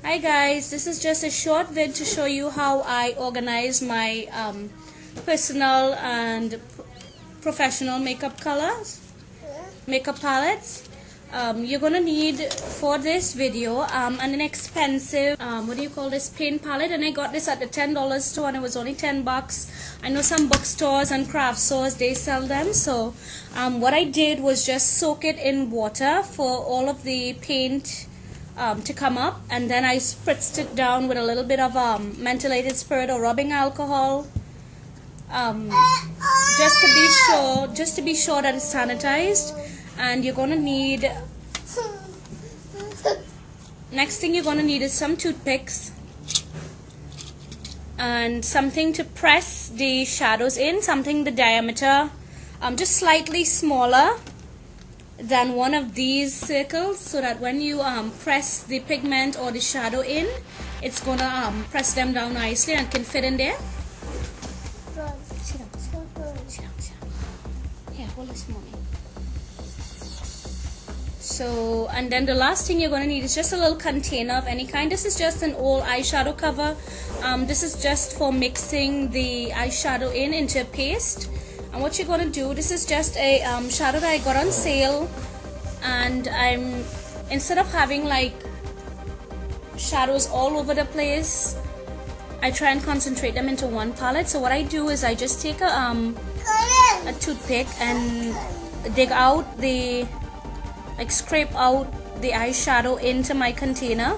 Hi guys, this is just a short vid to show you how I organize my personal and professional makeup palettes. You're gonna need for this video an inexpensive paint palette, and I got this at the $10 store and it was only $10. I know some bookstores and craft stores, they sell them. So what I did was just soak it in water for all of the paint to come up, and then I spritzed it down with a little bit of mentholated spirit or rubbing alcohol, just to be sure that it's sanitized. And you're gonna need, next thing you're gonna need is some toothpicks and something to press the shadows in, something the diameter just slightly smaller than one of these circles, so that when you press the pigment or the shadow in, it's gonna press them down nicely and can fit in there. Sit down. Here, hold this mommy. So, and then the last thing you're going to need is just a little container of any kind. This is just an old eyeshadow cover. This is just for mixing the eyeshadow into a paste. And what you're going to do, this is just a shadow that I got on sale, and instead of having like shadows all over the place, I try and concentrate them into one palette. So what I do is I just take a toothpick and dig out scrape out the eyeshadow into my container.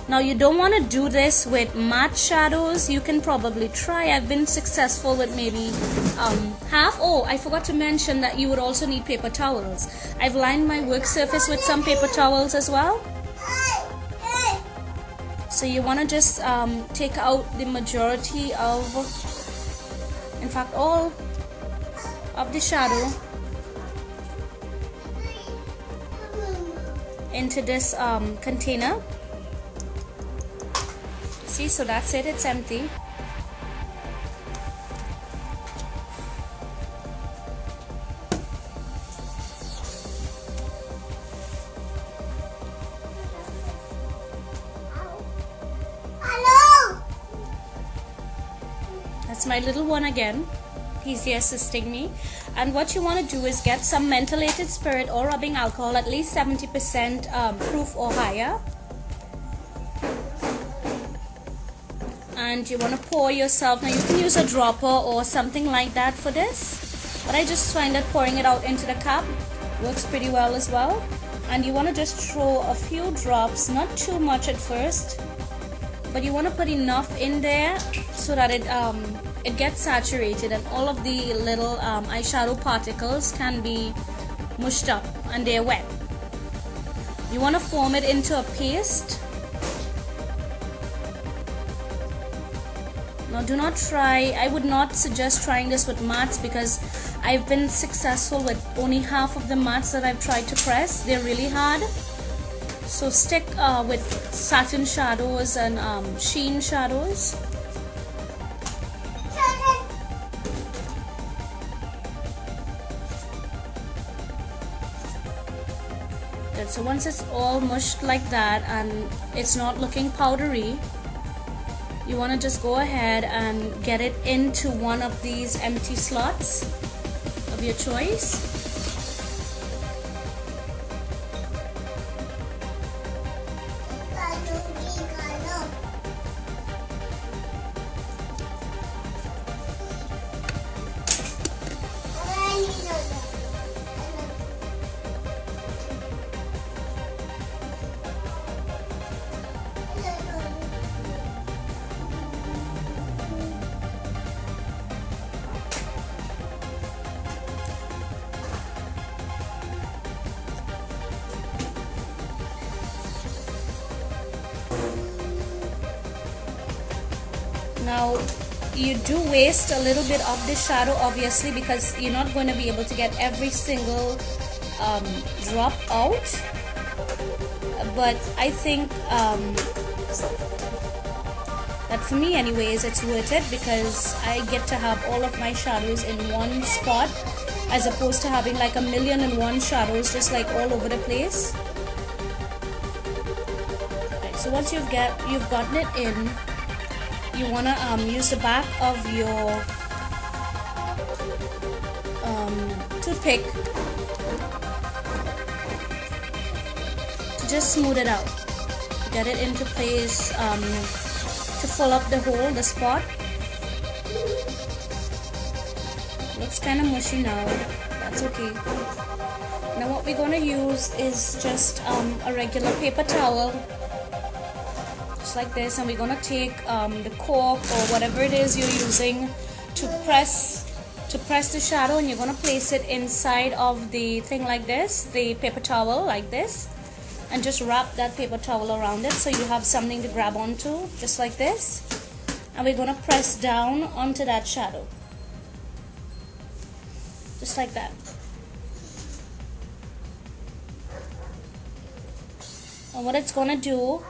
Now you don't want to do this with matte shadows. You can probably try. I've been successful with maybe half. Oh, I forgot to mention that you would also need paper towels. I've lined my work surface with some paper towels as well. So you want to just take out the majority of, in fact all of the shadow into this container. See, so that's it, it's empty. That's my little one again. He's here assisting me. And what you want to do is get some mentholated spirit or rubbing alcohol, at least 70% proof or higher. And you want to pour yourself. Now you can use a dropper or something like that for this, but I just find that pouring it out into the cup works pretty well as well. And you want to just throw a few drops, not too much at first, but you want to put enough in there so that it gets saturated and all of the little eyeshadow particles can be mushed up and they're wet. You want to form it into a paste. Now do not try, I would not suggest trying this with mattes, because I've been successful with only half of the mattes that I've tried to press. They're really hard. So stick with satin shadows and sheen shadows. Good. So once it's all mushed like that and it's not looking powdery, you want to just go ahead and get it into one of these empty slots of your choice. Now you do waste a little bit of the shadow, obviously, because you're not going to be able to get every single drop out, but I think that for me anyways it's worth it, because I get to have all of my shadows in one spot as opposed to having like 1,000,001 shadows just like all over the place. So once you've gotten it in, you wanna use the back of your toothpick to just smooth it out, get it into place, to fill up the hole, the spot. Looks kind of mushy now, that's okay. Now what we're going to use is just a regular paper towel, just like this, and we're going to take the cork or whatever it is you're using to press the shadow, and you're going to place it inside of the thing like this, the paper towel like this, and just wrap that paper towel around it so you have something to grab onto, just like this. And we're going to press down onto that shadow, just like that. And what it's going to do,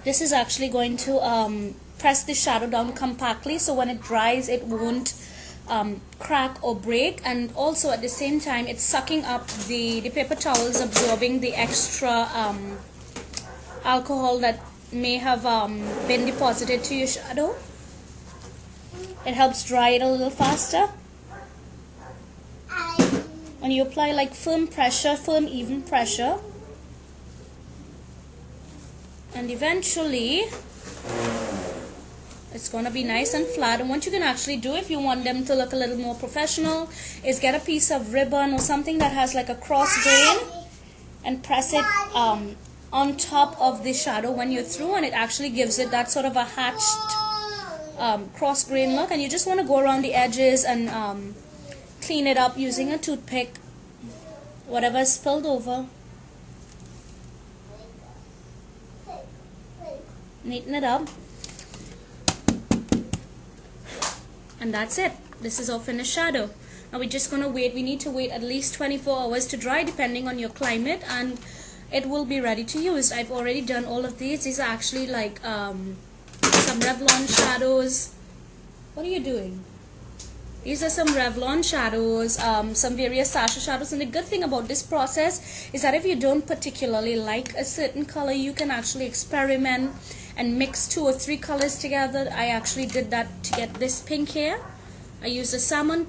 this is actually going to press the shadow down compactly, so when it dries it won't crack or break, and also at the same time it's sucking up the paper towels, absorbing the extra alcohol that may have been deposited to your shadow. It helps dry it a little faster. When you apply like firm even pressure, and eventually it's going to be nice and flat. And what you can actually do if you want them to look a little more professional is get a piece of ribbon or something that has like a cross grain and press it on top of the shadow when you're through, and it actually gives it that sort of a hatched cross grain look. And you just want to go around the edges and clean it up using a toothpick, whatever is spilled over. Neaten it up, and that's it. This is our finished shadow. Now we're just gonna wait. We need to wait at least 24 hours to dry, depending on your climate, and it will be ready to use. I've already done all of these. These are actually like some Revlon shadows. What are you doing? These are some Revlon shadows, some various Sasha shadows, and the good thing about this process is that if you don't particularly like a certain color, you can actually experiment and mix 2 or 3 colors together. I actually did that to get this pink here. I used a salmon